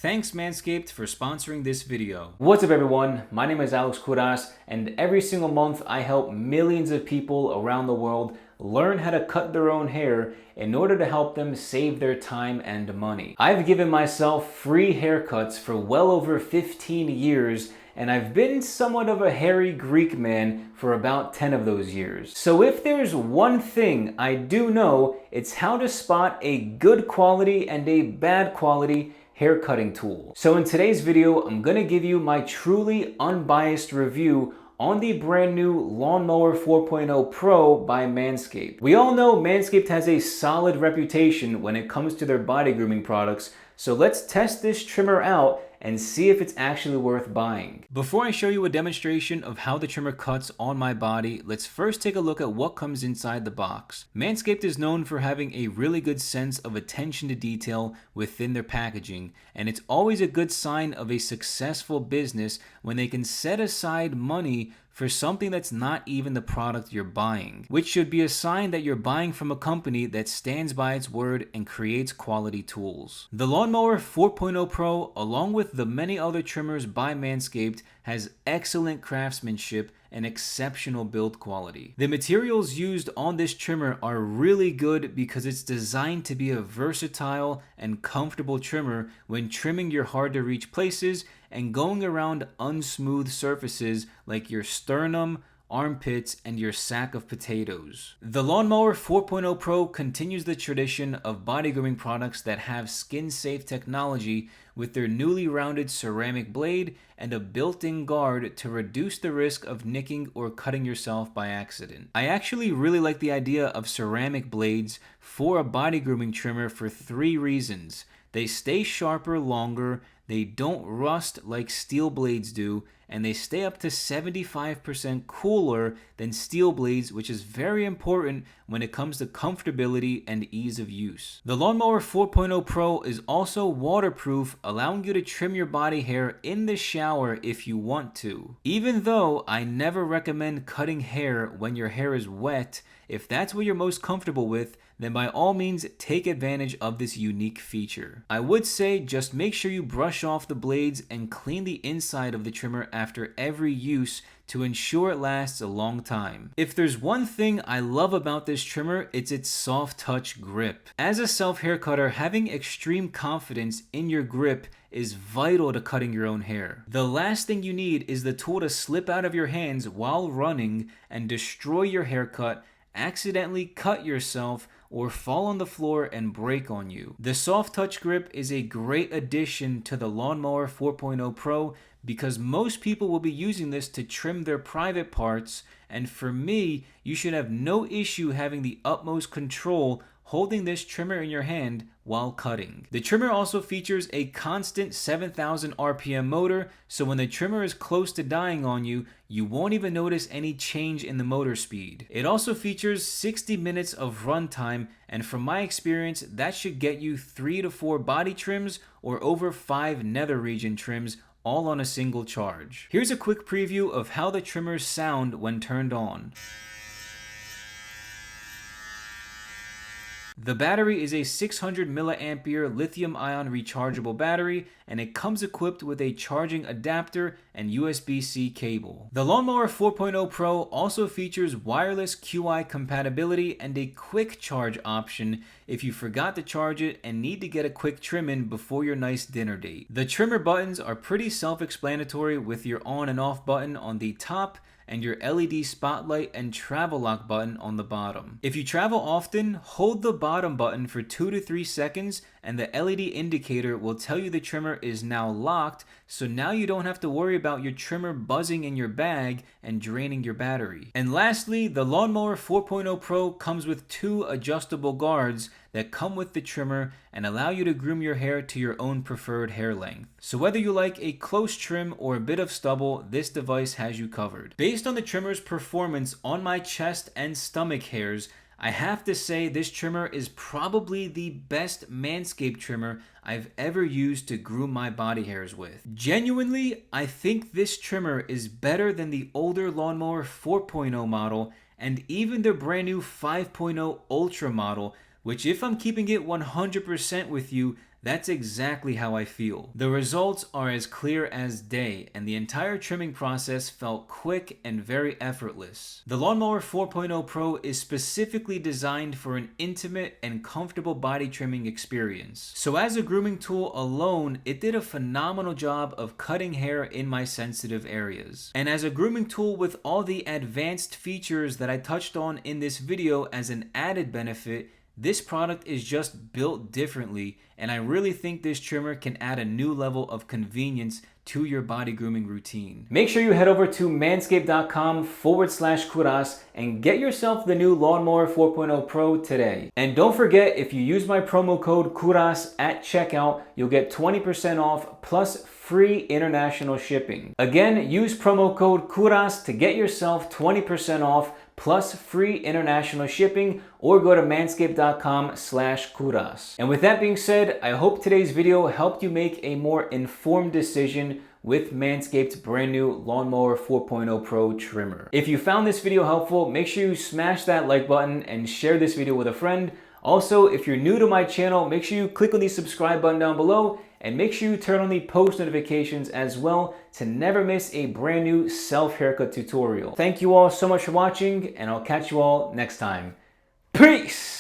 Thanks Manscaped for sponsoring this video. What's up everyone, my name is Alex Kouras and every single month I help millions of people around the world learn how to cut their own hair in order to help them save their time and money. I've given myself free haircuts for well over 15 years and I've been somewhat of a hairy Greek man for about 10 of those years. So if there's one thing I do know, it's how to spot a good quality and a bad quality hair cutting tool. So in today's video, I'm gonna give you my truly unbiased review on the brand new Lawnmower 4.0 Pro by Manscaped. We all know Manscaped has a solid reputation when it comes to their body grooming products, so let's test this trimmer out and see if it's actually worth buying. Before I show you a demonstration of how the trimmer cuts on my body, let's first take a look at what comes inside the box. Manscaped is known for having a really good sense of attention to detail within their packaging, and it's always a good sign of a successful business when they can set aside money for something that's not even the product you're buying, which should be a sign that you're buying from a company that stands by its word and creates quality tools. The Lawnmower 4.0 Pro, along with the many other trimmers by Manscaped, has excellent craftsmanship and exceptional build quality. The materials used on this trimmer are really good because it's designed to be a versatile and comfortable trimmer when trimming your hard to reach places and going around unsmooth surfaces like your sternum, armpits, and your sack of potatoes. The Lawnmower 4.0 Pro continues the tradition of body grooming products that have skin-safe technology with their newly rounded ceramic blade and a built-in guard to reduce the risk of nicking or cutting yourself by accident. I actually really like the idea of ceramic blades for a body grooming trimmer for 3 reasons. They stay sharper longer, they don't rust like steel blades do, and they stay up to 75% cooler than steel blades, which is very important when it comes to comfortability and ease of use. The Lawnmower 4.0 Pro is also waterproof, allowing you to trim your body hair in the shower if you want to. Even though I never recommend cutting hair when your hair is wet, if that's what you're most comfortable with, then by all means take advantage of this unique feature. I would say just make sure you brush off the blades and clean the inside of the trimmer after every use to ensure it lasts a long time. If there's one thing I love about this trimmer, it's its soft touch grip. As a self-hair cutter, having extreme confidence in your grip is vital to cutting your own hair. The last thing you need is the tool to slip out of your hands while running and destroy your haircut, accidentally cut yourself, or fall on the floor and break on you. The soft touch grip is a great addition to the Lawnmower 4.0 Pro because most people will be using this to trim their private parts, and for me, you should have no issue having the utmost control holding this trimmer in your hand while cutting. The trimmer also features a constant 7,000 RPM motor, so when the trimmer is close to dying on you, you won't even notice any change in the motor speed. It also features 60 minutes of runtime, and from my experience, that should get you 3 to 4 body trims or over 5 nether region trims, all on a single charge. Here's a quick preview of how the trimmers sound when turned on. The battery is a 600 milliampere lithium-ion rechargeable battery, and it comes equipped with a charging adapter and USB-C cable. The Lawnmower 4.0 Pro also features wireless QI compatibility and a quick charge option if you forgot to charge it and need to get a quick trim in before your nice dinner date. The trimmer buttons are pretty self-explanatory with your on and off button on the top and your LED spotlight and travel lock button on the bottom. If you travel often, hold the bottom button for 2 to 3 seconds and the LED indicator will tell you the trimmer is now locked, so now you don't have to worry about your trimmer buzzing in your bag and draining your battery. And lastly, the Lawnmower 4.0 Pro comes with 2 adjustable guards that come with the trimmer and allow you to groom your hair to your own preferred hair length. So whether you like a close trim or a bit of stubble, this device has you covered. Based on the trimmer's performance on my chest and stomach hairs, I have to say this trimmer is probably the best Manscaped trimmer I've ever used to groom my body hairs with. Genuinely, I think this trimmer is better than the older Lawnmower 4.0 model and even the brand new 5.0 Ultra model, which if I'm keeping it 100% with you, That's exactly how I feel. The results are as clear as day, and the entire trimming process felt quick and very effortless. The Lawnmower 4.0 Pro is specifically designed for an intimate and comfortable body trimming experience. So as a grooming tool alone, it did a phenomenal job of cutting hair in my sensitive areas. And as a grooming tool with all the advanced features that I touched on in this video as an added benefit, this product is just built differently, and I really think this trimmer can add a new level of convenience to your body grooming routine. Make sure you head over to manscaped.com/Kouras and get yourself the new Lawnmower 4.0 Pro today. And don't forget, if you use my promo code Kouras at checkout, you'll get 20% off plus free international shipping. Again, use promo code Kouras to get yourself 20% off plus free international shipping, or go to manscaped.com/Kouras. And with that being said, I hope today's video helped you make a more informed decision with Manscaped's brand new Lawnmower 4.0 Pro trimmer. If you found this video helpful, make sure you smash that like button and share this video with a friend. Also, if you're new to my channel, make sure you click on the subscribe button down below, and make sure you turn on the post notifications as well to never miss a brand new self-haircut tutorial. Thank you all so much for watching, and I'll catch you all next time. Peace!